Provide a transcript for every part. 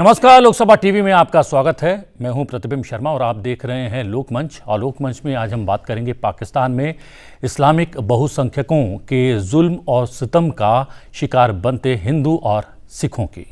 नमस्कार, लोकसभा टीवी में आपका स्वागत है। मैं हूं प्रतिबिंब शर्मा और आप देख रहे हैं लोकमंच। और लोकमंच में आज हम बात करेंगे पाकिस्तान में इस्लामिक बहुसंख्यकों के जुल्म और सितम का शिकार बनते हिंदू और सिखों की।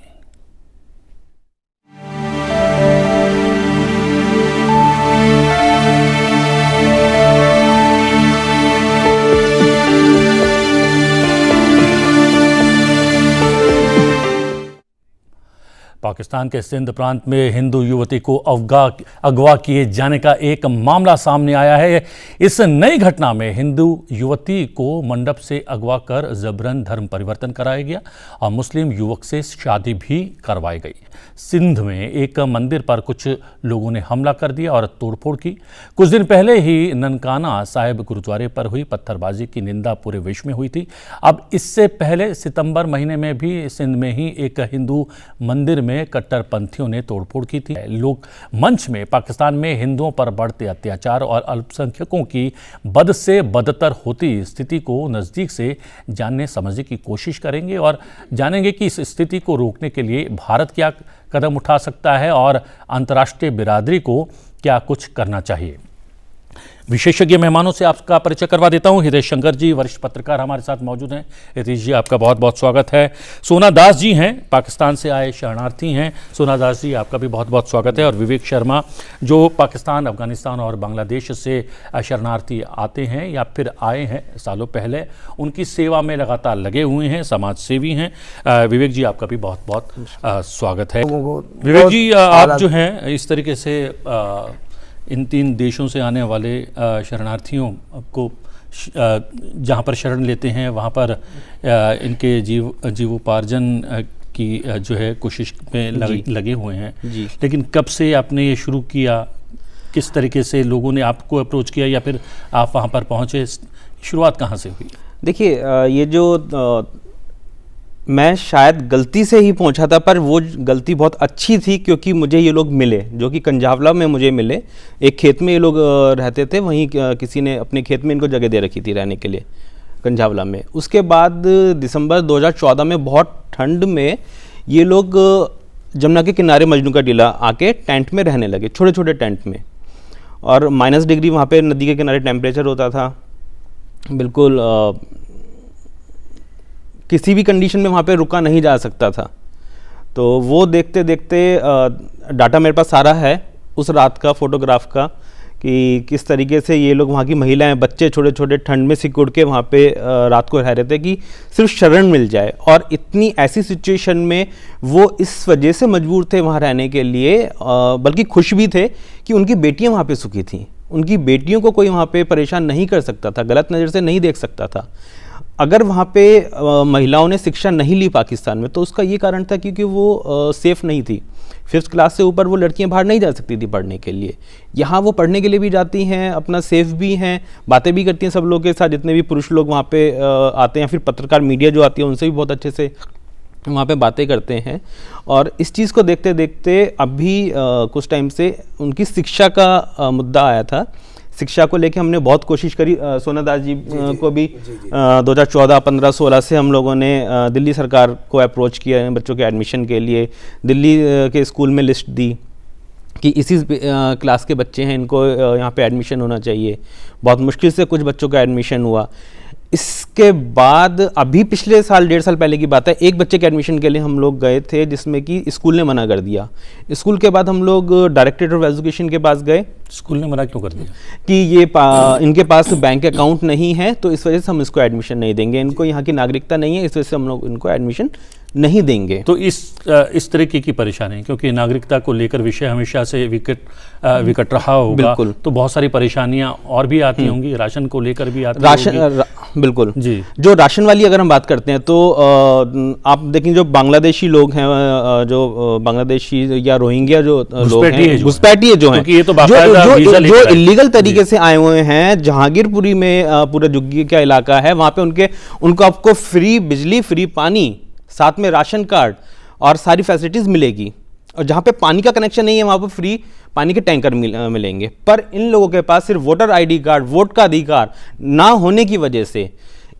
पाकिस्तान के सिंध प्रांत में हिंदू युवती को अगवा किए जाने का एक मामला सामने आया है। इस नई घटना में हिंदू युवती को मंडप से अगवा कर जबरन धर्म परिवर्तन कराया गया और मुस्लिम युवक से शादी भी करवाई गई। सिंध में एक मंदिर पर कुछ लोगों ने हमला कर दिया और तोड़फोड़ की। कुछ दिन पहले ही ननकाना साहिब गुरुद्वारे पर हुई पत्थरबाजी की निंदा पूरे विश्व में हुई थी। अब इससे पहले सितंबर महीने में भी सिंध में ही एक हिंदू मंदिर में कट्टरपंथियों ने तोड़फोड़ की थी। लोक मंच में पाकिस्तान में हिंदुओं पर बढ़ते अत्याचार और अल्पसंख्यकों की बद से बदतर होती स्थिति को नज़दीक से जानने समझने की कोशिश करेंगे और जानेंगे कि इस स्थिति को रोकने के लिए भारत क्या कदम उठा सकता है और अंतर्राष्ट्रीय बिरादरी को क्या कुछ करना चाहिए। विशेषज्ञ मेहमानों से आपका परिचय करवा देता हूं। हितेश शंकर जी वरिष्ठ पत्रकार हमारे साथ मौजूद हैं। हितेश जी, आपका बहुत बहुत स्वागत है। सोना दास जी हैं, पाकिस्तान से आए शरणार्थी हैं। सोना दास जी, आपका भी बहुत बहुत स्वागत है। और विवेक शर्मा, जो पाकिस्तान, अफगानिस्तान और बांग्लादेश से शरणार्थी आते हैं या फिर आए हैं सालों पहले, उनकी सेवा में लगातार लगे हुए हैं, समाज सेवी हैं। विवेक जी, आपका भी बहुत बहुत स्वागत है। विवेक जी, आप जो हैं इस तरीके से इन 3 देशों से आने वाले शरणार्थियों को जहाँ पर शरण लेते हैं वहाँ पर इनके जीवोपार्जन की जो है कोशिश में लगे हुए हैं। लेकिन कब से आपने ये शुरू किया, किस तरीके से लोगों ने आपको अप्रोच किया या फिर आप वहाँ पर पहुँचे, शुरुआत कहाँ से हुई? देखिए, ये जो मैं शायद गलती से ही पहुंचा था, पर वो गलती बहुत अच्छी थी क्योंकि मुझे ये लोग मिले, जो कि कंजावला में मुझे मिले। एक खेत में ये लोग रहते थे, वहीं किसी ने अपने खेत में इनको जगह दे रखी थी रहने के लिए, कंजावला में। उसके बाद दिसंबर 2014 में बहुत ठंड में ये लोग जमुना के किनारे मजनू का टीला आके टेंट में रहने लगे, छोटे छोटे टेंट में। और -डिग्री वहाँ पर नदी के किनारे टेम्परेचर होता था। बिल्कुल किसी भी कंडीशन में वहाँ पे रुका नहीं जा सकता था। तो वो देखते देखते डाटा मेरे पास सारा है उस रात का, फोटोग्राफ का, कि किस तरीके से ये लोग, वहाँ की महिलाएं, बच्चे छोटे छोटे ठंड में सिकुड़ के वहाँ पे रात को रह रहे थे कि सिर्फ शरण मिल जाए। और इतनी ऐसी सिचुएशन में वो इस वजह से मजबूर थे वहाँ रहने के लिए, बल्कि खुश भी थे कि उनकी बेटियाँ वहाँ पे सुखी थीं। उनकी बेटियों को कोई वहाँ पे परेशान नहीं कर सकता था, गलत नज़र से नहीं देख सकता था। अगर वहाँ पे महिलाओं ने शिक्षा नहीं ली पाकिस्तान में, तो उसका ये कारण था क्योंकि वो सेफ़ नहीं थी। 5th क्लास से ऊपर वो लड़कियाँ बाहर नहीं जा सकती थी पढ़ने के लिए। यहाँ वो पढ़ने के लिए भी जाती हैं, अपना सेफ़ भी हैं, बातें भी करती हैं सब लोगों के साथ, जितने भी पुरुष लोग वहाँ पे आते हैं, फिर पत्रकार मीडिया जो आती है उनसे भी बहुत अच्छे से वहाँ पे बातें करते हैं। और इस चीज़ को देखते देखते अभी कुछ टाइम से उनकी शिक्षा का मुद्दा आया था। शिक्षा को लेके हमने बहुत कोशिश करी। सोना दास जी को भी 2014, 15, 16 से हम लोगों ने दिल्ली सरकार को अप्रोच किया बच्चों के एडमिशन के लिए। दिल्ली के स्कूल में लिस्ट दी कि इसी क्लास के बच्चे हैं, इनको यहाँ पे एडमिशन होना चाहिए। बहुत मुश्किल से कुछ बच्चों का एडमिशन हुआ। इसके बाद अभी पिछले साल, 1.5 साल पहले की बात है, एक बच्चे के एडमिशन के लिए हम लोग गए थे जिसमें कि स्कूल ने मना कर दिया। स्कूल के बाद हम लोग डायरेक्टरेट ऑफ एजुकेशन के पास गए। स्कूल ने मना क्यों कर दिया? कि ये इनके पास बैंक अकाउंट नहीं है, तो इस वजह से हम इसको एडमिशन नहीं देंगे, इनको यहाँ की नागरिकता नहीं है, इस वजह से हम लोग इनको एडमिशन नहीं देंगे। तो इस तरीके की परेशानी, क्योंकि नागरिकता को लेकर विषय हमेशा से विकट रहा होगा, तो बहुत सारी परेशानियां और भी आती होंगी, राशन को लेकर भी आती होंगी। बिल्कुल जी। जो राशन वाली अगर हम बात करते हैं तो आप देखें, जो बांग्लादेशी लोग हैं, जो बांग्लादेशी या रोहिंग्या जो लोग हैं, घुसपैठिए जो हैं, जो इलीगल तरीके से आए हुए हैं, जहांगीरपुरी में पूरा जुग्गी का इलाका है, वहाँ पे उनको आपको फ्री बिजली, फ्री पानी, साथ में राशन कार्ड और सारी फैसिलिटीज़ मिलेगी। और जहाँ पे पानी का कनेक्शन नहीं है वहाँ पर फ्री पानी के टैंकर मिलेंगे। पर इन लोगों के पास सिर्फ वोटर आईडी कार्ड, वोट का अधिकार ना होने की वजह से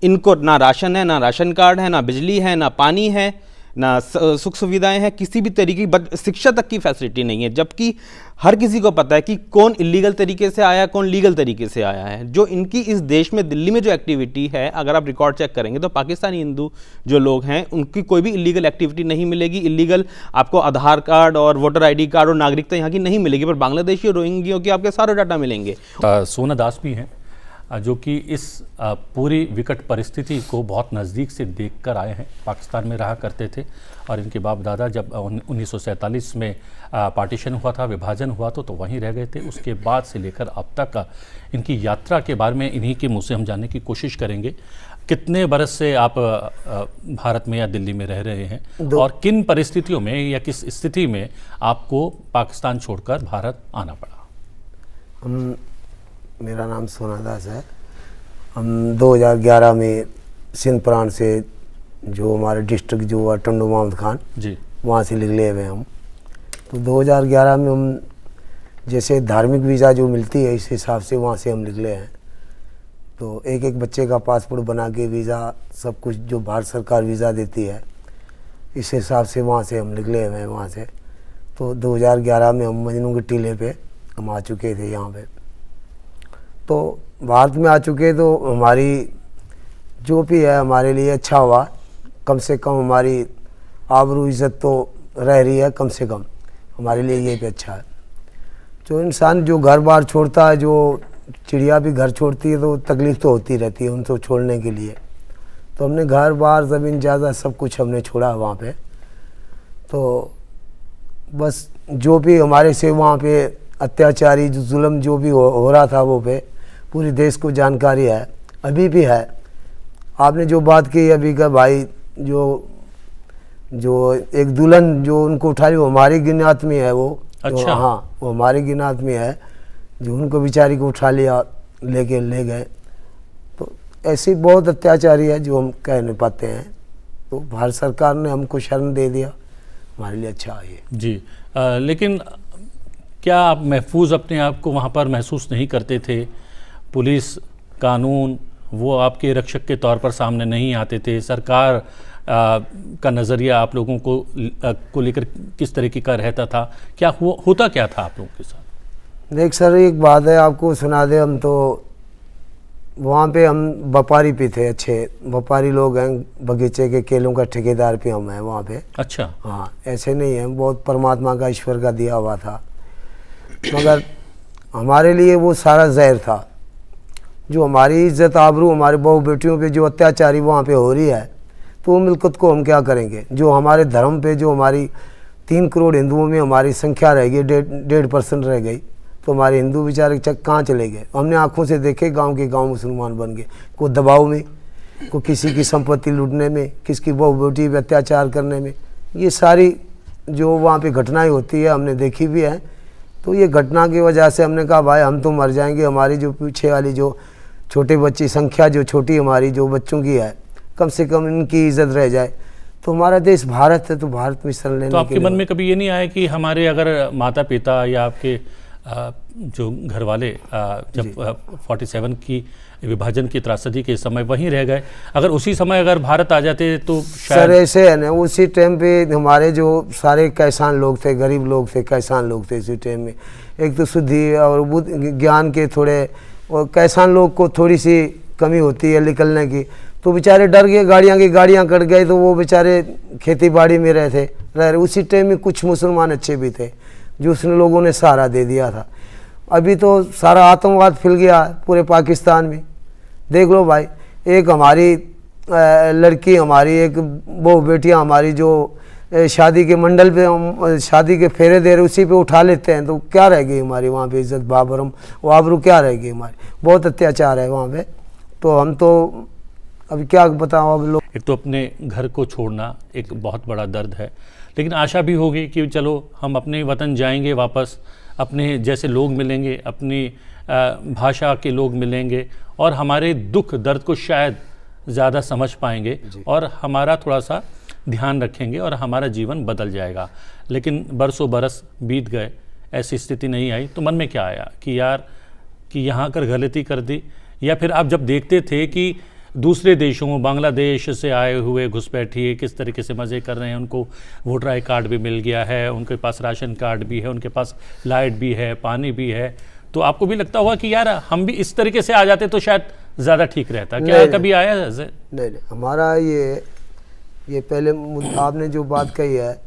इनको ना राशन है, ना राशन कार्ड है, ना बिजली है, ना पानी है, ना सुख सुविधाएं हैं, किसी भी तरीके की शिक्षा तक की फैसिलिटी नहीं है। जबकि हर किसी को पता है कि कौन इलीगल तरीके से आया, कौन लीगल तरीके से आया है। जो इनकी इस देश में, दिल्ली में जो एक्टिविटी है, अगर आप रिकॉर्ड चेक करेंगे तो पाकिस्तानी हिंदू जो लोग हैं उनकी कोई भी इलीगल एक्टिविटी नहीं मिलेगी। इलीगल आपको आधार कार्ड और वोटर ID कार्ड और नागरिकता यहाँ की नहीं मिलेगी, पर बांग्लादेशी और रोहिंग्याओं के आपके सारे डाटा मिलेंगे। सोना दास भी हैं जो कि इस पूरी विकट परिस्थिति को बहुत नज़दीक से देखकर आए हैं। पाकिस्तान में रहा करते थे और इनके बाप दादा जब 1947 में पार्टीशन हुआ था, विभाजन हुआ तो वहीं रह गए थे। उसके बाद से लेकर अब तक इनकी यात्रा के बारे में इन्हीं के मुँह से हम जानने की कोशिश करेंगे। कितने बरस से आप भारत में या दिल्ली में रह रहे हैं और किन परिस्थितियों में या किस स्थिति में आपको पाकिस्तान छोड़कर भारत आना पड़ा? मेरा नाम सोना दास है। हम 2011 में सिंध प्रांत से, जो हमारे डिस्ट्रिक्ट जो हुआ टंडू मोहम्मद खान जी, वहाँ से निकले हुए हम। तो 2011 में हम जैसे धार्मिक वीज़ा जो मिलती है इस हिसाब से वहाँ से हम निकले हैं। तो एक एक बच्चे का पासपोर्ट बना के वीज़ा सब कुछ जो भारत सरकार वीज़ा देती है इस हिसाब से वहाँ से हम निकले हुए हैं वहाँ से। तो 2011 में हम मजनू के टीले पे हम आ चुके थे यहाँ पे। तो भारत में आ चुके तो हमारी जो भी है हमारे लिए अच्छा हुआ। कम से कम हमारी आबरू इज़्ज़त तो रह रही है, कम से कम हमारे लिए ये भी अच्छा है। जो इंसान जो घर बार छोड़ता है, जो चिड़िया भी घर छोड़ती है तो तकलीफ़ तो होती रहती है उनको छोड़ने के लिए। तो हमने घर बार ज़मीन जायदाद सब कुछ हमने छोड़ा वहाँ पे। तो बस जो भी हमारे से वहाँ पे अत्याचारी जो जुल्म जो भी हो रहा था वो पे पूरी देश को जानकारी है, अभी भी है। आपने जो बात की अभी का भाई, जो एक दुल्हन जो उनको उठा ली वो हमारी गिनात में है वो। अच्छा। तो हाँ, वो हमारी गिनात में है, जो उनको बेचारी को उठा लिया, ले गए। तो ऐसी बहुत अत्याचारी है जो हम कह नहीं पाते हैं। तो भारत सरकार ने हमको शरण दे दिया, हमारे लिए अच्छा है ये। जी, लेकिन क्या आप महफूज अपने आप को वहाँ पर महसूस नहीं करते थे? पुलिस, कानून वो आपके रक्षक के तौर पर सामने नहीं आते थे? सरकार का नज़रिया आप लोगों को लेकर किस तरीके का रहता था? क्या होता क्या था आप लोगों के साथ? देख सर, एक बात है आपको सुना दे। हम तो वहाँ पे हम व्यापारी भी थे, अच्छे व्यापारी लोग हैं, बगीचे के केलों का ठेकेदार भी हम हैं वहाँ पे। अच्छा। हाँ, ऐसे नहीं है, बहुत परमात्मा का, ईश्वर का दिया हुआ था। मगर हमारे लिए वो सारा जहर था। जो हमारी इज्जत आबरू, हमारे बहू बेटियों पे जो अत्याचारी वहाँ पे हो रही है, तो वो मिल्कत को हम क्या करेंगे? जो हमारे धर्म पे, जो हमारी 3 करोड़ हिंदुओं में हमारी संख्या रह गई, 1.5% रह गई, तो हमारे हिंदू बेचारे कहाँ चले गए? हमने आंखों से देखे, गांव के गांव मुसलमान बन गए। कोई दबाव में, कोई किसी की संपत्ति लूटने में, किसकी बहू बेटी पे अत्याचार करने में। ये सारी जो वहाँ पे घटनाएं होती है हमने देखी भी है। तो ये घटना की वजह से हमने कहा भाई हम तो मर जाएंगे, हमारी जो पीछे वाली जो छोटे बच्ची संख्या जो छोटी हमारी जो बच्चों की है, कम से कम इनकी इज्जत रह जाए। तो हमारा देश भारत है, तो भारत में शरण लेने तो आपके मन में कभी ये नहीं आया कि हमारे अगर माता पिता या आपके जो घर वाले जब 47 की विभाजन की त्रासदी के समय वहीं रह गए, अगर उसी समय अगर भारत आ जाते तो शायद? सर ऐसे है ना, उसी टाइम पे हमारे जो सारे किसान लोग थे, गरीब लोग थे, किसान लोग थे उसी टाइम में। एक तो शुद्धि और बुद्ध ज्ञान के थोड़े, और किसान लोग को थोड़ी सी कमी होती है निकलने की, तो बेचारे डर गए, गाड़ियाँ कट गए, तो वो बेचारे खेती बाड़ी में रह रहे। उसी टाइम में कुछ मुसलमान अच्छे भी थे जो उसने लोगों ने सहारा दे दिया था। अभी तो सारा आतंकवाद फैल गया पूरे पाकिस्तान में। देख लो भाई, एक हमारी लड़की, हमारी एक बहू बेटियां हमारी जो शादी के मंडल पे हम शादी के फेरे दे रहे उसी पे उठा लेते हैं, तो क्या रह गई हमारी वहाँ पे इज्जत, बाबरम वाबरू क्या रह गई हमारी? बहुत अत्याचार है वहाँ पे। तो हम तो अभी क्या बताओ अब लोग। एक तो अपने घर को छोड़ना एक बहुत बड़ा दर्द है, लेकिन आशा भी होगी कि चलो हम अपने वतन जाएंगे वापस, अपने जैसे लोग मिलेंगे, अपनी भाषा के लोग मिलेंगे और हमारे दुख दर्द को शायद ज़्यादा समझ पाएंगे और हमारा थोड़ा सा ध्यान रखेंगे और हमारा जीवन बदल जाएगा। लेकिन बरसों बरस बीत गए, ऐसी स्थिति नहीं आई, तो मन में क्या आया कि यार कि यहाँ कर गलती कर दी? या फिर आप जब देखते थे कि दूसरे देशों बांग्लादेश से आए हुए घुसपैठिए किस तरीके से मज़े कर रहे हैं, उनको वोटर आई कार्ड भी मिल गया है, उनके पास राशन कार्ड भी है, उनके पास लाइट भी है, पानी भी है, तो आपको भी लगता होगा कि यार हम भी इस तरीके से आ जाते तो शायद ज़्यादा ठीक रहता। क्या कभी आया ऐसे? नहीं, हमारा ये पहले आपने जो बात कही है,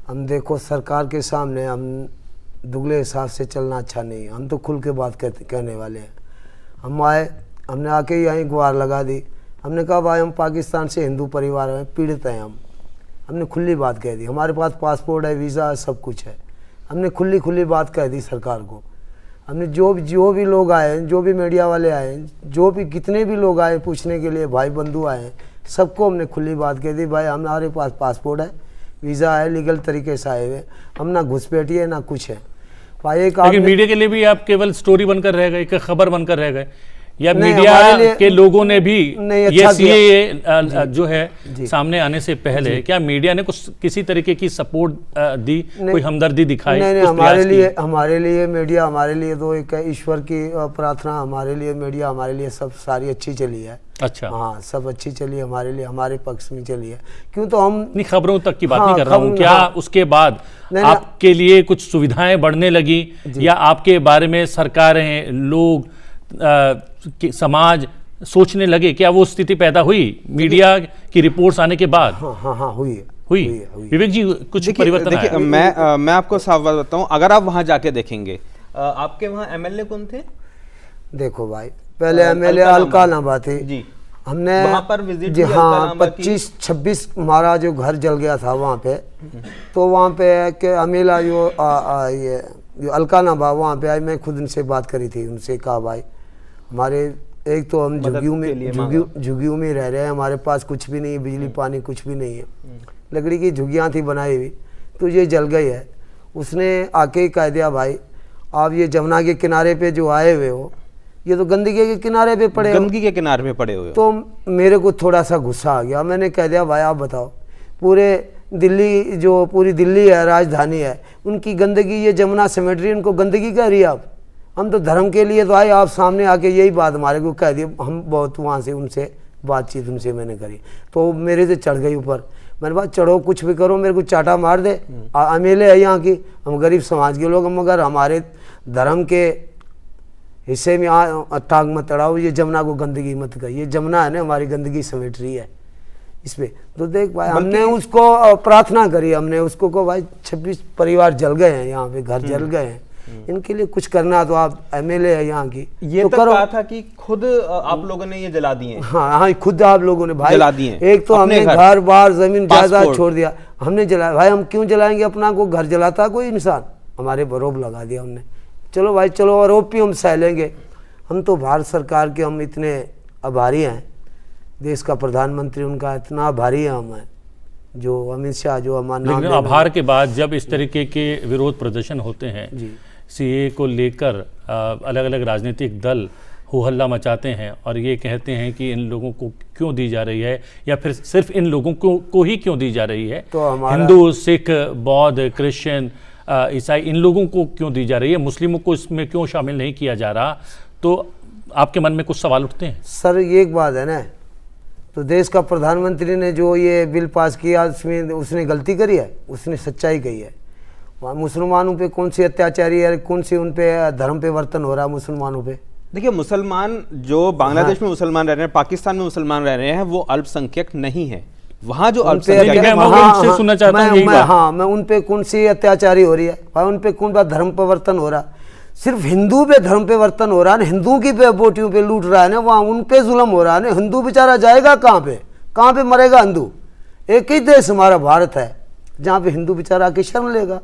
हम देखो सरकार के सामने हम दुगले हिसाब से चलना अच्छा नहीं है। हम तो खुल के बात कहने वाले हैं। हम आए, हमने आके ही यहीं गुहार लगा दी। हमने कहा भाई हम पाकिस्तान से हिंदू परिवार हैं, पीड़ित हैं हमने खुली बात कह दी। हमारे पास पासपोर्ट है, वीज़ा है, सब कुछ है। हमने खुली बात कह दी सरकार को। हमने जो भी लोग आए, जो भी मीडिया वाले आए, जो भी कितने भी लोग आए पूछने के लिए, भाई बंधु आए, सबको हमने खुली बात कह दी, भाई हमारे पास पासपोर्ट है, वीज़ा है, लीगल तरीके से आए हुए, हम ना घुसपैठी है ना कुछ है। भाई लेकिन मीडिया के लिए भी आप केवल स्टोरी बनकर रह गए, एक खबर बनकर रह गए, या नहीं, मीडिया के लोगों ने भी अच्छा ये जो है सामने आने से पहले क्या मीडिया ने कुछ किसी तरीके की सपोर्ट दी, कोई हमदर्दी दिखाई? नहीं, हमारे लिए मीडिया हमारे लिए तो एक ईश्वर की प्रार्थना, हमारे लिए मीडिया हमारे लिए सब सारी अच्छी चली है। अच्छा, हाँ, सब अच्छी चली हमारे लिए, हमारे पक्ष में चली है। क्यों तो हम नहीं, खबरों तक की बात नहीं कर रहा हूँ। क्या उसके बाद आपके लिए कुछ सुविधाएं बढ़ने लगी, या आपके बारे में सरकारें, लोग, समाज सोचने लगे? क्या वो स्थिति पैदा हुई मीडिया की रिपोर्ट्स आने के बाद? हाँ, हुई। विवेक जी, कुछ परिवर्तन आया? मैं आपको साफ बात बताऊं, अगर आप वहां जाके देखेंगे, आपके वहां एमएलए कौन थे? देखो भाई, पहले एमएलए अलका नाबा थे जी। हमने वहां पर विजिट जी, हाँ, 25-26 हमारा जो घर जल गया था वहाँ पे, तो वहाँ पे के अमीला जो अलका नाबा वहाँ पे आई, मैं खुद उनसे बात करी थी। उनसे कहा भाई हमारे एक तो हम झुग्गियों में रह रहे हैं, हमारे पास कुछ भी नहीं है, बिजली पानी कुछ भी नहीं है, लकड़ी की झुग्गियाँ थी बनाई हुई, तो ये जल गई है। उसने आके ही कह दिया भाई आप ये जमुना के किनारे पे जो आए हुए हो, ये तो गंदगी के किनारे पे पड़े हो। गंदगी के किनारे पे पड़े हुए हो। तो मेरे को थोड़ा सा गुस्सा आ गया। मैंने कह दिया भाई आप बताओ, पूरे दिल्ली जो पूरी दिल्ली है, राजधानी है, उनकी गंदगी ये जमुना समेट रही है, उनको गंदगी कह रही है आप? हम तो धर्म के लिए तो आए, आप सामने आके यही बात हमारे को कह दी। हम बहुत वहाँ से उनसे बातचीत उनसे मैंने करी, तो मेरे से चढ़ गई ऊपर। मैंने बात चढ़ो कुछ भी करो, मेरे को चाटा मार दे, एमएलए है यहाँ की, हम गरीब समाज के लोग, मगर हमारे धर्म के हिस्से में टांग मत अड़ाओ, ये जमुना को गंदगी मत कर, ये जमुना है ना हमारी गंदगी समेट रही है इसमें। तो देख भाई, हमने उसको प्रार्थना करी, हमने उसको को भाई 26 परिवार जल गए हैं यहाँ पे, घर जल गए हैं, इनके लिए कुछ करना तो आप एमएलए है यहाँ की, ये तो करो। कहा था कि खुद आप लोगों ने ये जला दिए। हाँ, खुद आप लोगों ने भाई जला दिए। एक तो हमने घर बार जमीन जायदाद छोड़ दिया, हमने जलाया। भाई हम क्यों जलाएंगे? अपना को घर जलाता कोई इंसान? हमारे पर आरोप लगा दिया हमने। चलो भाई चलो, आरोप भी हम सह लेंगे। हम तो भारत सरकार के हम इतने आभारी हैं, देश का प्रधानमंत्री उनका इतना आभारी है हम हैं, जो अमित शाह जो हमारा नाम। लेकिन आभार के बाद जब इस तरीके के विरोध प्रदर्शन होते हैं, सीए को लेकर अलग अलग राजनीतिक दल हो हल्ला मचाते हैं और ये कहते हैं कि इन लोगों को क्यों दी जा रही है, या फिर सिर्फ इन लोगों को ही क्यों दी जा रही है, तो हिंदू, सिख, बौद्ध, क्रिश्चियन, ईसाई, इन लोगों को क्यों दी जा रही है, मुस्लिमों को इसमें क्यों शामिल नहीं किया जा रहा? तो आपके मन में कुछ सवाल उठते हैं? सर ये एक बात है ना, तो देश का प्रधानमंत्री ने जो ये बिल पास किया उसमें उसने गलती करी है, उसने सच्चाई कही है। मुसलमानों पे कौन सी अत्याचारी है, कौन सी उन पे धर्म पे वर्तन हो रहा है मुसलमानों पे? देखिए, मुसलमान जो बांग्लादेश में मुसलमान रह रहे हैं, पाकिस्तान में मुसलमान रह रहे हैं, वो अल्पसंख्यक नहीं है। वहाँ जो अल्पसंख्यक मैं उन पे कौन सी अत्याचारी हो रही है भाई? उन पे कौन सा धर्म परिवर्तन हो रहा? सिर्फ हिंदू पे धर्म परिवर्तन हो रहा है, हिंदू की बेटियों पे लूट रहा है ना, वहाँ उन पे जुल्म हो रहा है ना। हिंदू बेचारा जाएगा कहाँ पे मरेगा हिंदू? एक ही देश हमारा भारत है जहाँ पे हिंदू बेचारा आके शर्म लेगा।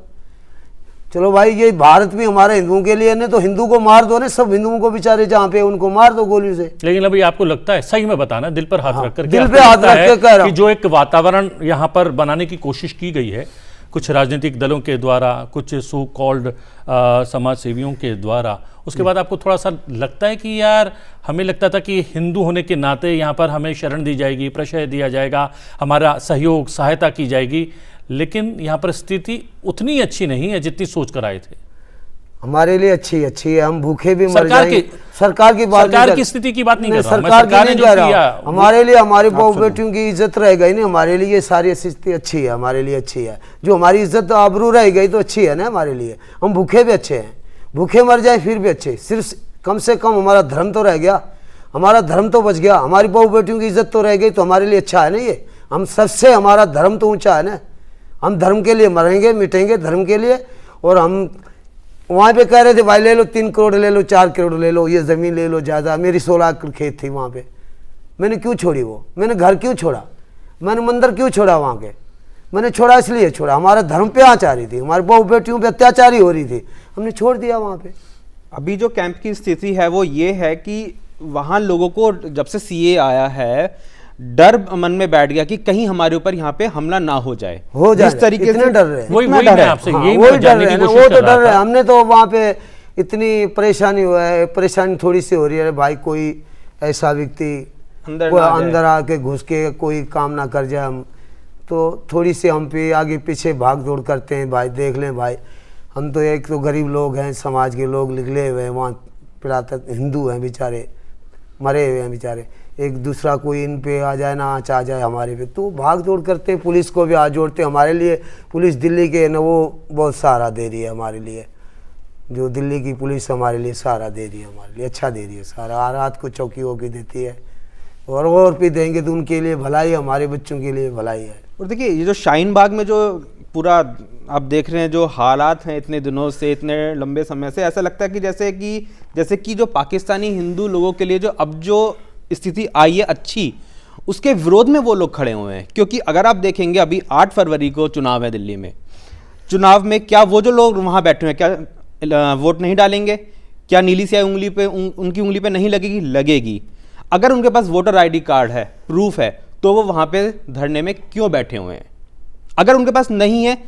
चलो भाई, ये भारत भी हमारे हिंदुओं के लिए, नहीं तो हिंदू को मार दो ना, सब हिंदुओं को बेचारे जहाँ पे उनको मार दो गोली से। लेकिन अभी आपको लगता है, सही में बताना, दिल पर हाथ रखकर, दिल पे हाथ रख के कह रहा हूं कि जो एक वातावरण यहाँ पर बनाने की कोशिश की गई है कुछ राजनीतिक दलों के द्वारा, कुछ सो कॉल्ड समाज सेवियों के द्वारा, उसके बाद आपको थोड़ा सा लगता है कि यार हमें लगता था कि हिंदू होने के नाते यहाँ पर हमें शरण दी जाएगी, प्रश्रय दिया जाएगा, हमारा सहयोग सहायता की जाएगी, लेकिन यहाँ पर स्थिति उतनी अच्छी नहीं है जितनी सोच कर आए थे? हमारे लिए अच्छी है, हम भूखे भी मर सरकार जाएंगे। की- सरकार की बात सरकार नहीं की कर- स्थिति की बात नहीं कर रहा हूं मैं, सरकार की सरकार ने नहीं जो कह रहा किया, हूं। हमारे लिए हमारे बहू बेटियों की इज्जत रह गई ना, हमारे लिए ये सारी स्थिति अच्छी है, हमारे लिए अच्छी है। जो हमारी इज्जत आबरू रह गई तो अच्छी है ना हमारे लिए। हम भूखे भी अच्छे हैं, भूखे मर जाए फिर भी अच्छे, सिर्फ कम से कम हमारा धर्म तो रह गया, हमारा धर्म तो बच गया, हमारी बहू बेटियों की इज्जत तो रह गई, तो हमारे लिए अच्छा है ना ये। हम सबसे, हमारा धर्म तो ऊंचा है ना, हम धर्म के लिए मरेंगे मिटेंगे धर्म के लिए। और हम वहाँ पे कह रहे थे भाई ले लो 3 करोड़ ले लो 4 करोड़ ले लो, ये ज़मीन ले लो ज़्यादा। मेरी 16 एकड़ खेत थी वहाँ पे, मैंने क्यों छोड़ी वो, मैंने घर क्यों छोड़ा, मैंने मंदिर क्यों छोड़ा वहाँ के, मैंने छोड़ा इसलिए छोड़ा, हमारा धर्म पे आँच आ रही थी, हमारी बहू बेटियों पे अत्याचारी हो रही थी, हमने छोड़ दिया वहाँ पे। अभी जो कैंप की स्थिति है वो ये है कि वहाँ लोगों को जब से सीए आया है डर मन में बैठ गया कि कहीं हमारे ऊपर यहाँ पे हमला ना हो जाए। हो जाए इस तरीके इतने से डर रहे हैं। वही इतना वही डर मैं है। आपसे हाँ, यही वही मैं डर जानने रहे की हैं ना, कोशिश वो कर तो रहा डर रहे हैं। था। हमने तो वहाँ पे इतनी परेशानी हुआ है, परेशानी थोड़ी सी हो रही है भाई, कोई ऐसा व्यक्ति अंदर कोई ना आ जाए। अंदर आके घुस के कोई काम ना कर जाए, हम तो थोड़ी सी हम पे आगे पीछे भाग दौड़ करते हैं भाई। देख लें भाई, हम तो एक तो गरीब लोग हैं, समाज के लोग निकले हुए हैं, वहाँ पिलाता हिंदू हैं बेचारे, मरे हुए हैं बेचारे, एक दूसरा कोई इन पे आ जाए ना आँच आ जाए हमारे पे, तो भाग दौड़ करते हैं। पुलिस को भी हाथ जोड़ते हैं, हमारे लिए पुलिस दिल्ली के है ना, वो बहुत सहारा दे रही है हमारे लिए। जो दिल्ली की पुलिस हमारे लिए सहारा दे रही है, हमारे लिए अच्छा दे रही है सहारा, रात को चौकी वौकी देती है, और भी देंगे तो उनके लिए भलाई है, हमारे बच्चों के लिए भलाई है। और देखिए ये जो शाहीन बाग में जो पूरा आप देख रहे हैं जो हालात हैं इतने दिनों से, इतने लंबे समय से, ऐसा लगता है कि जैसे कि जो पाकिस्तानी हिंदू लोगों के लिए जो अब जो स्थिति आई है अच्छी, उसके विरोध में वो लोग खड़े हुए हैं। क्योंकि अगर आप देखेंगे अभी 8 फरवरी को चुनाव है दिल्ली में, चुनाव में क्या वो जो लोग वहाँ बैठे हुए हैं क्या वोट नहीं डालेंगे? क्या नीली स्याही उंगली पे उनकी उंगली पे नहीं लगेगी? लगेगी। अगर उनके पास वोटर आईडी कार्ड है, प्रूफ है, तो वो वहाँ पे धरने में क्यों बैठे हुए हैं? अगर उनके पास नहीं है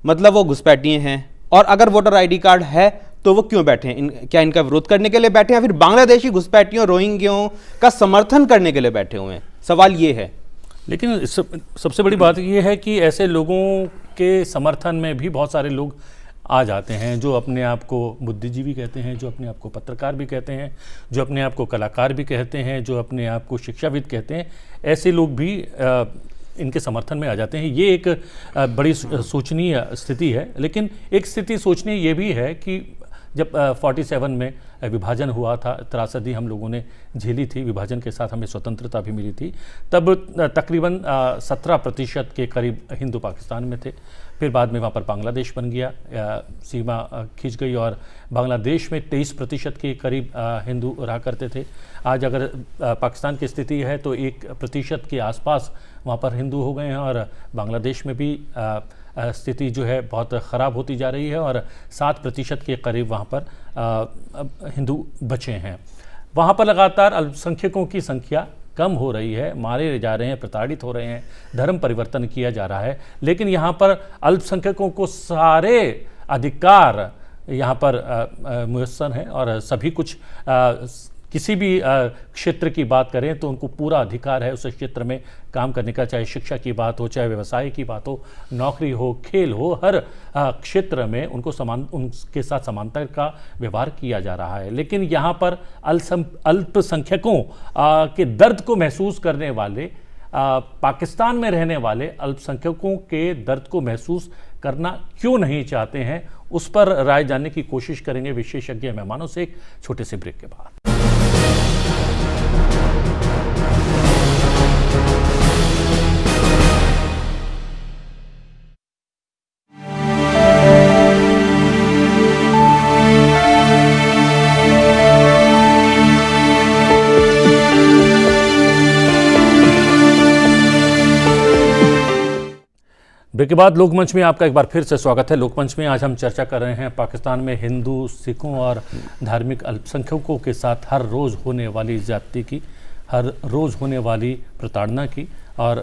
मतलब वो घुसपैठिए हैं, और अगर वोटर आईडी कार्ड है तो वो क्यों बैठे हैं? क्या इनका विरोध करने के लिए बैठे हैं, या फिर बांग्लादेशी घुसपैठियों रोहिंग्यों का समर्थन करने के लिए बैठे हुए हैं? सवाल ये है। लेकिन सबसे बड़ी बात यह है कि ऐसे लोगों के समर्थन में भी बहुत सारे लोग आ जाते हैं जो अपने आप को बुद्धिजीवी कहते हैं, जो अपने आप को पत्रकार भी कहते हैं, जो अपने आप को कलाकार भी कहते हैं, जो अपने आप को शिक्षाविद कहते हैं। ऐसे लोग भी इनके समर्थन में आ जाते हैं। ये एक बड़ी सोचनीय स्थिति है। लेकिन एक स्थिति सोचनीय ये भी है कि जब 47 में विभाजन हुआ था, त्रासदी हम लोगों ने झेली थी, विभाजन के साथ हमें स्वतंत्रता भी मिली थी, तब तकरीबन 17% के करीब हिंदू पाकिस्तान में थे। फिर बाद में वहाँ पर बांग्लादेश बन गया, सीमा खिंच गई और बांग्लादेश में 23% के करीब हिंदू रहा करते थे। आज अगर पाकिस्तान की स्थिति है तो 1% के आसपास वहाँ पर हिंदू हो गए हैं, और बांग्लादेश में भी स्थिति जो है बहुत ख़राब होती जा रही है, और 7% के करीब वहाँ पर हिंदू बचे हैं। वहाँ पर लगातार अल्पसंख्यकों की संख्या कम हो रही है, मारे जा रहे हैं, प्रताड़ित हो रहे हैं, धर्म परिवर्तन किया जा रहा है। लेकिन यहाँ पर अल्पसंख्यकों को सारे अधिकार यहाँ पर मुयस्सर हैं, और सभी कुछ किसी भी क्षेत्र की बात करें तो उनको पूरा अधिकार है उस क्षेत्र में काम करने का, चाहे शिक्षा की बात हो, चाहे व्यवसाय की बात हो, नौकरी हो, खेल हो, हर क्षेत्र में उनको उनके साथ समानता का व्यवहार किया जा रहा है। लेकिन यहाँ पर अल्पसंख्यकों के दर्द को महसूस करने वाले, पाकिस्तान में रहने वाले अल्पसंख्यकों के दर्द को महसूस करना क्यों नहीं चाहते हैं, उस पर राय जानने की कोशिश करेंगे विशेषज्ञ मेहमानों से एक छोटे से ब्रेक के बाद। ब्रेक के बाद लोकमंच में आपका एक बार फिर से स्वागत है। लोकमंच में आज हम चर्चा कर रहे हैं पाकिस्तान में हिंदू, सिखों और धार्मिक अल्पसंख्यकों के साथ हर रोज़ होने वाली ज्यादती की, हर रोज़ होने वाली प्रताड़ना की, और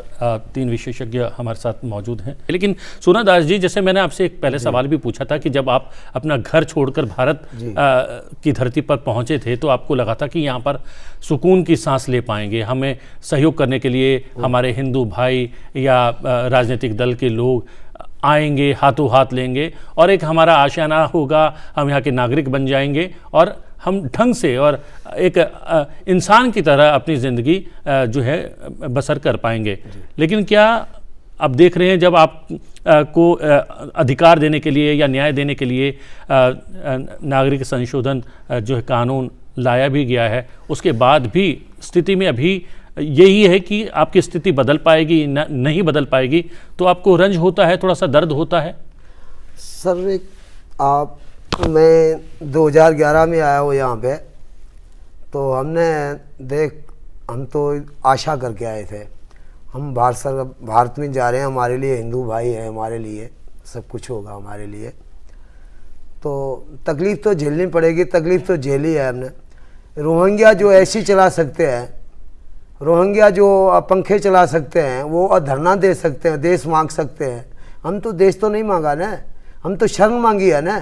3 विशेषज्ञ हमारे साथ मौजूद हैं। लेकिन सोना दास जी, जैसे मैंने आपसे एक पहले सवाल भी पूछा था कि जब आप अपना घर छोड़कर भारत की धरती पर पहुंचे थे तो आपको लगा था कि यहाँ पर सुकून की सांस ले पाएंगे, हमें सहयोग करने के लिए हमारे हिंदू भाई या राजनीतिक दल के लोग आएंगे, हाथों हाथ लेंगे और एक हमारा आशियाना होगा, हम यहाँ के नागरिक बन जाएंगे और हम ढंग से और एक इंसान की तरह अपनी ज़िंदगी जो है बसर कर पाएंगे। लेकिन क्या अब देख रहे हैं जब आप को अधिकार देने के लिए या न्याय देने के लिए नागरिक संशोधन जो है कानून लाया भी गया है, उसके बाद भी स्थिति में अभी यही है कि आपकी स्थिति बदल पाएगी नहीं बदल पाएगी, तो आपको रंज होता है, थोड़ा सा दर्द होता है? सर मैं 2011 में आया हूँ यहाँ पे, तो हम तो आशा करके आए थे, हम भारत में जा रहे हैं, हमारे लिए हिंदू भाई है, हमारे लिए सब कुछ होगा हमारे लिए, तो तकलीफ़ तो झेलनी पड़ेगी, तकलीफ़ तो झेली है हमने। रोहिंग्या जो ऐसी चला सकते हैं, रोहिंग्या जो पंखे चला सकते हैं, वो धरना दे सकते हैं, देश मांग सकते हैं, हम तो देश तो नहीं मांगा ना, हम तो शरण मांगी है ना।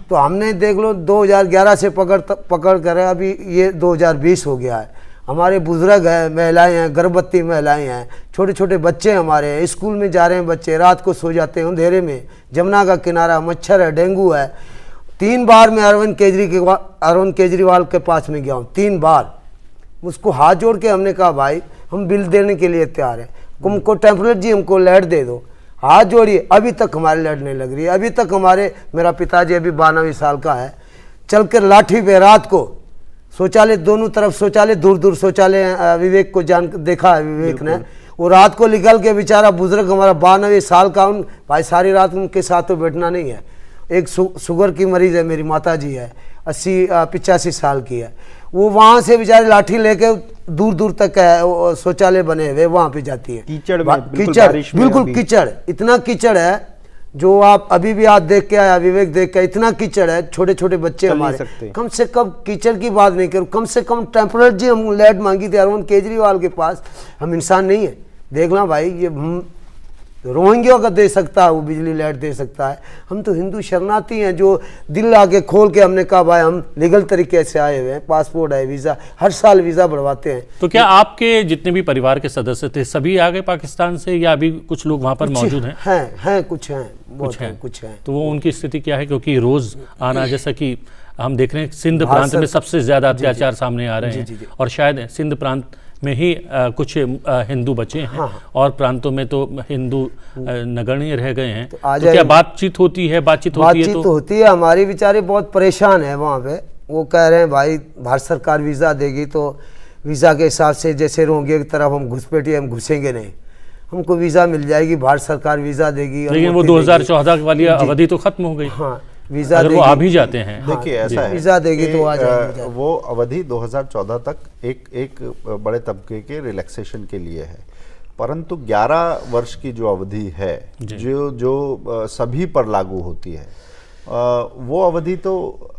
तो हमने देख लो 2011 से पकड़ कर अभी ये 2020 हो गया है, हमारे बुजुर्ग हैं, महिलाएं हैं, गर्भवती महिलाएं हैं, छोटे छोटे बच्चे हमारे हैं, स्कूल में जा रहे हैं बच्चे, रात को सो जाते हैं अंधेरे में, जमुना का किनारा, मच्छर है, डेंगू है। 3 बार मैं अरविंद केजरीवाल के पास में गया हूँ, 3 बार। उसको हाथ जोड़ के हमने कहा भाई हम बिल देने के लिए तैयार हैं, तुमको टेम्परेरी हमको लाइट दे दो, हाथ जोड़िए। अभी तक हमारी लाइट नहीं लग रही है, अभी तक मेरा पिताजी अभी 92 साल का है, चल कर लाठी पे रात को शौचालय, दोनों तरफ शौचालय, दूर दूर शौचालय, विवेक को देखा है विवेक ने, वो रात को निकल के बेचारा बुजुर्ग हमारा 92 साल का, उन भाई सारी रात उनके साथ तो बैठना नहीं है। एक शुगर की मरीज है, मेरी माता जी है, 85 साल की है, वो वहाँ से बेचारे लाठी लेके दूर दूर तक है शौचालय बने हुए, वहाँ पे जाती है। कीचड़ बिल्कुल कीचड़, इतना कीचड़ है जो आप अभी भी आज देख के आया, विवेक देख के, इतना कीचड़ है, छोटे छोटे बच्चे हमारे। कम से कम कीचड़ की बात नहीं करूँ, कम से कम टेम्परेरी हम लाइट मांगी थी अरविंद केजरीवाल के पास। हम इंसान नहीं है, देखना भाई ये रोहिंग्या का दे सकता है, वो बिजली लाइट दे सकता है, हम तो हिंदू शरणार्थी हैं जो दिल आके खोल के हमने कहा भाई हम लीगल तरीके से आए हुए हैं, पासपोर्ट है, वीज़ा, हर साल वीज़ा बढ़वाते हैं। तो क्या आपके जितने भी परिवार के सदस्य थे सभी आ गए पाकिस्तान से, या अभी कुछ लोग वहाँ पर मौजूद हैं? हैं कुछ हैं, कुछ हैं। तो वो उनकी स्थिति क्या है? क्योंकि रोज़ आना, जैसा कि हम देख रहे हैं सिंध प्रांत में सबसे ज़्यादा अत्याचार सामने आ रहे हैं, और शायद सिंध प्रांत में ही कुछ हिंदू बचे हैं, और प्रांतों में तो हिंदू नगण्य रह गए हैं। तो क्या बातचीत होती है? बातचीत तो होती है, हमारे बेचारे बहुत परेशान है वहाँ पे, वो कह रहे हैं भाई भारत सरकार वीज़ा देगी तो वीज़ा के हिसाब से जैसे रोहिंग्या की तरफ हम घुसपैठिए, हम घुसेंगे नहीं, हमको वीज़ा मिल जाएगी, भारत सरकार वीज़ा देगी। लेकिन वो 2014 वाली अवधि तो खत्म हो गई। हाँ, वीज़ा वो आ भी जाते हैं। देखिए ऐसा है, वीज़ा देगी तो आ जाएंगे। वो अवधि 2014 तक एक बड़े तबके के रिलैक्सेशन के लिए है, परंतु 11 वर्ष की जो अवधि है जो सभी पर लागू होती है, वो अवधि तो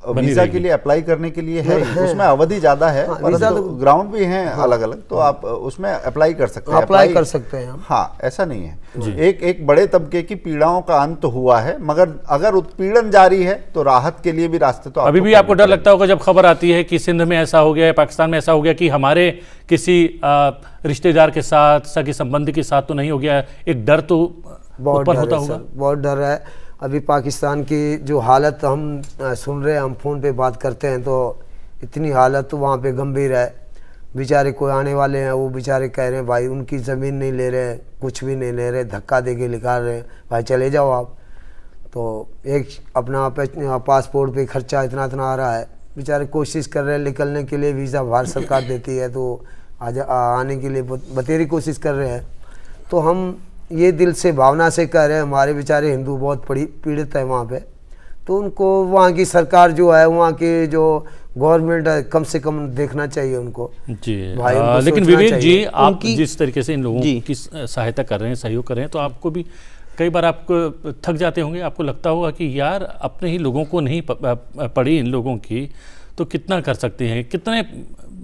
वीजा के लिए अप्लाई करने के लिए है, उसमें अवधि ज्यादा है, परंतु ग्राउंड भी हैं अलग अलग, तो आप उसमें अप्लाई कर सकते हैं, अप्लाई कर सकते हैं। हाँ, ऐसा नहीं है। एक बड़े तबके की पीड़ाओं का अंत हुआ है, मगर अगर उत्पीड़न जारी है तो राहत के लिए भी रास्ते तो अभी भी आपको डर लगता होगा जब खबर आती है कि सिंध में ऐसा हो गया है, पाकिस्तान में ऐसा हो गया कि हमारे किसी रिश्तेदार के साथ, सगे संबंधी के साथ तो नहीं हो गया, एक डर तो उत्पन्न होता होगा। बहुत डर है। अभी पाकिस्तान की जो हालत हम सुन रहे हैं, हम फ़ोन पे बात करते हैं तो इतनी हालत तो वहाँ पे गंभीर है। बेचारे कोई आने वाले हैं, वो बेचारे कह रहे हैं भाई उनकी ज़मीन नहीं ले रहे, कुछ भी नहीं ले रहे, धक्का दे के निकाल रहे हैं, भाई चले जाओ आप। तो एक अपना पासपोर्ट पे खर्चा इतना आ रहा है, बेचारे कोशिश कर रहे हैं निकलने के लिए, वीज़ा भारत सरकार देती है तो आने के लिए बतेरी कोशिश कर रहे हैं। तो हम ये दिल से भावना से कह रहे हैं, हमारे बेचारे हिंदू बहुत पीड़ित है वहाँ पे, तो उनको वहाँ की सरकार जो है, वहाँ की जो गवर्नमेंट है, कम से कम देखना चाहिए उनको जी। भाई लेकिन विवेक जी, आप जिस तरीके से इन लोगों की सहायता कर रहे हैं, सहयोग कर रहे हैं, तो आपको भी कई बार आपको थक जाते होंगे, आपको लगता होगा कि यार अपने ही लोगों को नहीं पड़ी इन लोगों की, तो कितना कर सकते हैं, कितने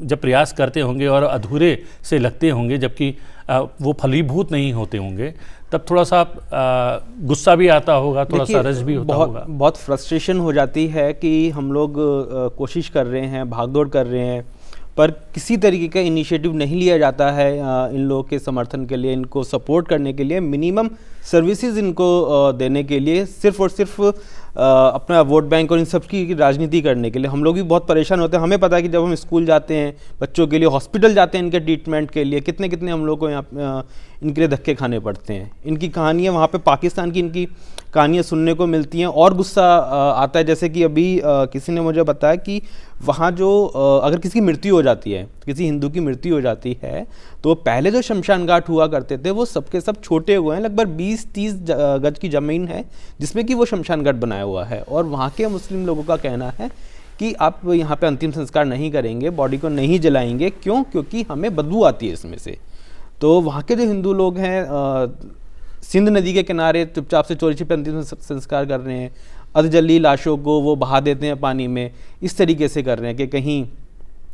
जब प्रयास करते होंगे और अधूरे से लगते होंगे, जबकि वो फलीभूत नहीं होते होंगे, तब थोड़ा सा गुस्सा भी आता होगा, थोड़ा सा रस भी होता होगा, बहुत फ्रस्ट्रेशन हो जाती है कि हम लोग कोशिश कर रहे हैं, भागदौड़ कर रहे हैं, पर किसी तरीके का इनिशिएटिव नहीं लिया जाता है इन लोगों के समर्थन के लिए, इनको सपोर्ट करने के लिए। मिनिमम सर्विसेज इनको देने के लिए, सिर्फ और सिर्फ अपना वोट बैंक और इन सब की राजनीति करने के लिए। हम लोग भी बहुत परेशान होते हैं। हमें पता है कि जब हम स्कूल जाते हैं बच्चों के लिए, हॉस्पिटल जाते हैं इनके ट्रीटमेंट के लिए, कितने कितने हम लोग को यहाँ इनके लिए धक्के खाने पड़ते हैं। इनकी कहानियाँ वहाँ पे पाकिस्तान की इनकी कहानियाँ सुनने को मिलती हैं और गुस्सा आता है। जैसे कि अभी किसी ने मुझे बताया कि वहाँ जो अगर किसी की मृत्यु हो जाती है, किसी हिंदू की मृत्यु हो जाती है, तो पहले जो शमशान घाट हुआ करते थे वो सबके सब छोटे हुए हैं। लगभग 20-30 गज की ज़मीन है जिसमें कि वो शमशान घाट बनाया हुआ है। और वहाँ के मुस्लिम लोगों का कहना है कि आप यहाँ पे अंतिम संस्कार नहीं करेंगे, बॉडी को नहीं जलाएंगे। क्यों? क्योंकि हमें बदबू आती है इसमें से। तो वहाँ के जो हिंदू लोग हैं सिंध नदी के किनारे चुपचाप से चोरी छिपे अंतिम संस्कार कर रहे हैं। अधजली लाशों को वो बहा देते हैं पानी में, इस तरीके से कर रहे हैं कि कहीं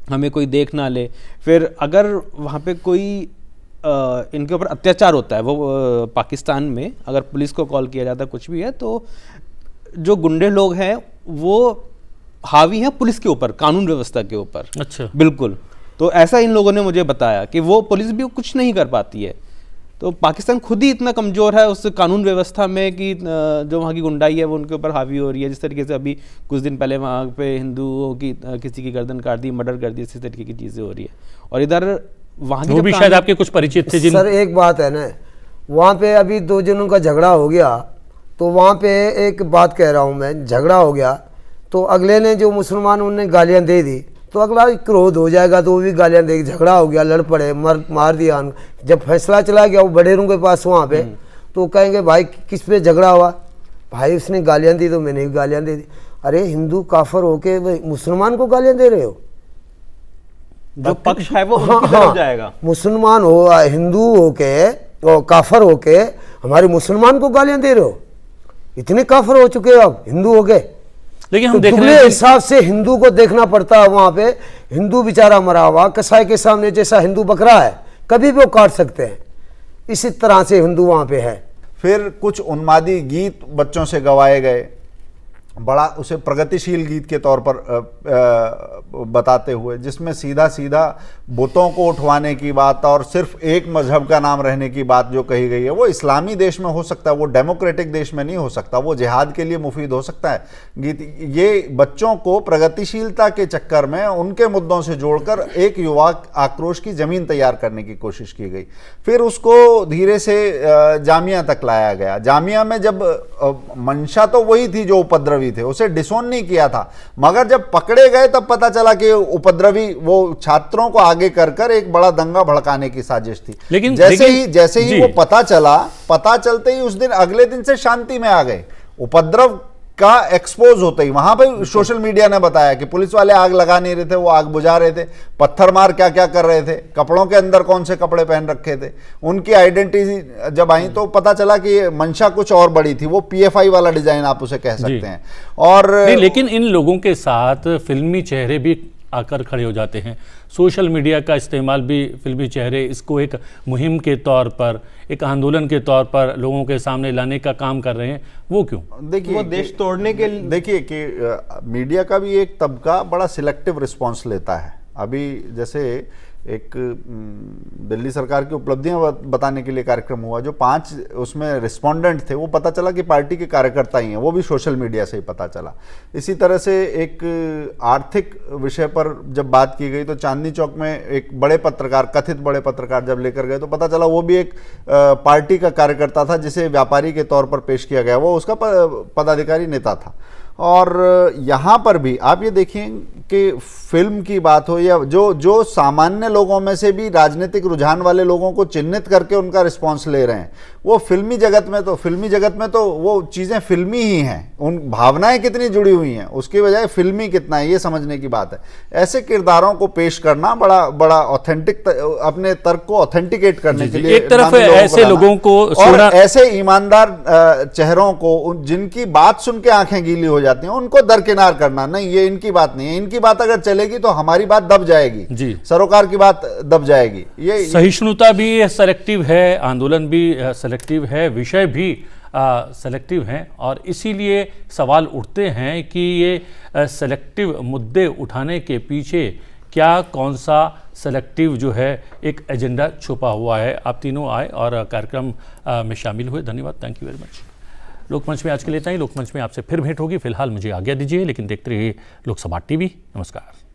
हमें कोई देख ना ले। फिर अगर वहाँ पे कोई इनके ऊपर अत्याचार होता है, वो पाकिस्तान में अगर पुलिस को कॉल किया जाता है, कुछ भी है, तो जो गुंडे लोग हैं वो हावी हैं पुलिस के ऊपर, कानून व्यवस्था के ऊपर। अच्छा, बिल्कुल। तो ऐसा इन लोगों ने मुझे बताया कि वो पुलिस भी कुछ नहीं कर पाती है। तो पाकिस्तान खुद ही इतना कमज़ोर है उस कानून व्यवस्था में कि जो वहाँ की गुंडाई है वो उनके ऊपर हावी हो रही है। जिस तरीके से अभी कुछ दिन पहले वहाँ पे हिंदुओं की किसी की गर्दन काट दी, मर्डर कर दी, इसी तरीके की चीज़ें हो रही है। और इधर वहाँ की वो भी शायद आपके कुछ परिचित थे जिन। सर एक बात है ना, वहाँ पे अभी 2 जनों का झगड़ा हो गया, तो वहाँ पे एक बात कह रहा हूँ मैं, झगड़ा हो गया तो अगले ने जो मुसलमान उनने गालियाँ दे दी, तो अगला क्रोध हो जाएगा तो वो भी गालियाँ देगी। झगड़ा हो गया, लड़ पड़े, मार दिया। जब फैसला चला गया वो बडेरों के पास वहाँ पे, तो कहेंगे भाई किस पे झगड़ा हुआ? भाई उसने गालियाँ दी तो मैंने भी गालियाँ दे दी। अरे हिंदू काफर होके मुसलमान को गालियाँ दे रहे हो? जो पक्ष है वो उनकी तरफ जाएगा। मुसलमान हो, हिंदू होके और काफर होके हमारे मुसलमान को गालियाँ दे रहे हो? इतने काफर हो चुके हो अब हिंदू हो गए। लेकिन हम तो देख रहे दुगले हैं हिसाब से हिंदू को देखना पड़ता है। वहां पे हिंदू बेचारा मरा हुआ कसाई के सामने जैसा हिंदू बकरा है, कभी भी वो काट सकते हैं। इसी तरह से हिंदू वहां पे है। फिर कुछ उन्मादी गीत बच्चों से गवाए गए, बड़ा उसे प्रगतिशील गीत के तौर पर बताते हुए, जिसमें सीधा सीधा बुतों को उठवाने की बात और सिर्फ एक मजहब का नाम रहने की बात जो कही गई है, वो इस्लामी देश में हो सकता है, वो डेमोक्रेटिक देश में नहीं हो सकता, वो जिहाद के लिए मुफीद हो सकता है गीत। ये बच्चों को प्रगतिशीलता के चक्कर में उनके मुद्दों से जोड़कर एक युवा आक्रोश की जमीन तैयार करने की कोशिश की गई। फिर उसको धीरे से जामिया तक लाया गया। जामिया में जब मंशा तो वही थी जो उपद्रवी थे, उसे डिसोन नहीं किया था, मगर जब पकड़े गए तब पता चला कि उपद्रवी वो छात्रों को आगे कर एक बड़ा दंगा भड़काने की साजिश थी। लेकिन जैसे ही वो पता चलते ही उस दिन अगले दिन से शांति में आ गए। उपद्रव का एक्सपोज होते ही वहां पे सोशल मीडिया ने बताया कि पुलिस वाले आग लगा नहीं रहे थे, वो आग बुझा रहे थे, पत्थर मार क्या क्या कर रहे थे, कपड़ों के अंदर कौन से कपड़े पहन रखे थे, उनकी आइडेंटिटी जब आई तो पता चला कि मंशा कुछ और बड़ी थी। वो PFI वाला डिजाइन आप उसे कह सकते हैं। और लेकिन इन लोगों के साथ फिल्मी चेहरे भी आकर खड़े हो जाते हैं। सोशल मीडिया का इस्तेमाल भी फिल्मी चेहरे इसको एक मुहिम के तौर पर, एक आंदोलन के तौर पर लोगों के सामने लाने का काम कर रहे हैं। वो क्यों? देखिए, वो देश तोड़ने के लिए। देखिए कि मीडिया का भी एक तबका बड़ा सिलेक्टिव रिस्पॉन्स लेता है। अभी जैसे एक दिल्ली सरकार की उपलब्धियां बताने के लिए कार्यक्रम हुआ, जो 5 उसमें रिस्पोंडेंट थे वो पता चला कि पार्टी के कार्यकर्ता ही हैं, वो भी सोशल मीडिया से ही पता चला। इसी तरह से एक आर्थिक विषय पर जब बात की गई तो चांदनी चौक में एक बड़े पत्रकार, कथित बड़े पत्रकार जब लेकर गए तो पता चला वो भी एक पार्टी का कार्यकर्ता था जिसे व्यापारी के तौर पर पेश किया गया, वो उसका पदाधिकारी नेता था। और यहाँ पर भी आप ये देखिए कि फिल्म की बात हो या जो सामान्य लोगों में से भी राजनीतिक रुझान वाले लोगों को चिन्हित करके उनका रिस्पांस ले रहे हैं, वो फिल्मी जगत में तो वो चीज़ें फिल्मी ही हैं। उन भावनाएं कितनी जुड़ी हुई हैं उसकी बजाय फिल्मी कितना है ये समझने की बात है। ऐसे किरदारों को पेश करना बड़ा ऑथेंटिक, अपने तर्क को ऑथेंटिकेट करने के लिए एक तरफ ऐसे लोगों को और ऐसे ईमानदार चेहरों को जिनकी बात सुन के आंखें गीली हो जाती हैं उनको दरकिनार करना। नहीं, ये इनकी बात नहीं है, इनकी बात अगर चलेगी तो हमारी बात दब जाएगी जी, सरोकार की बात दब जाएगी। ये सहिष्णुता भी सेलेक्टिव है, आंदोलन भी सेलेक्टिव है, विषय भी सेलेक्टिव हैं और इसीलिए सवाल उठते हैं कि ये सेलेक्टिव मुद्दे उठाने के पीछे क्या कौन सा सेलेक्टिव जो है एक एजेंडा छुपा हुआ है। आप तीनों आए और कार्यक्रम में शामिल हुए, धन्यवाद, थैंक यू वेरी मच। लोकमंच में आज के लिए इतना ही। लोकमंच में आपसे फिर भेंट होगी। फिलहाल मुझे आज्ञा दीजिए, लेकिन देखते रहिए लोकसभा टीवी। नमस्कार।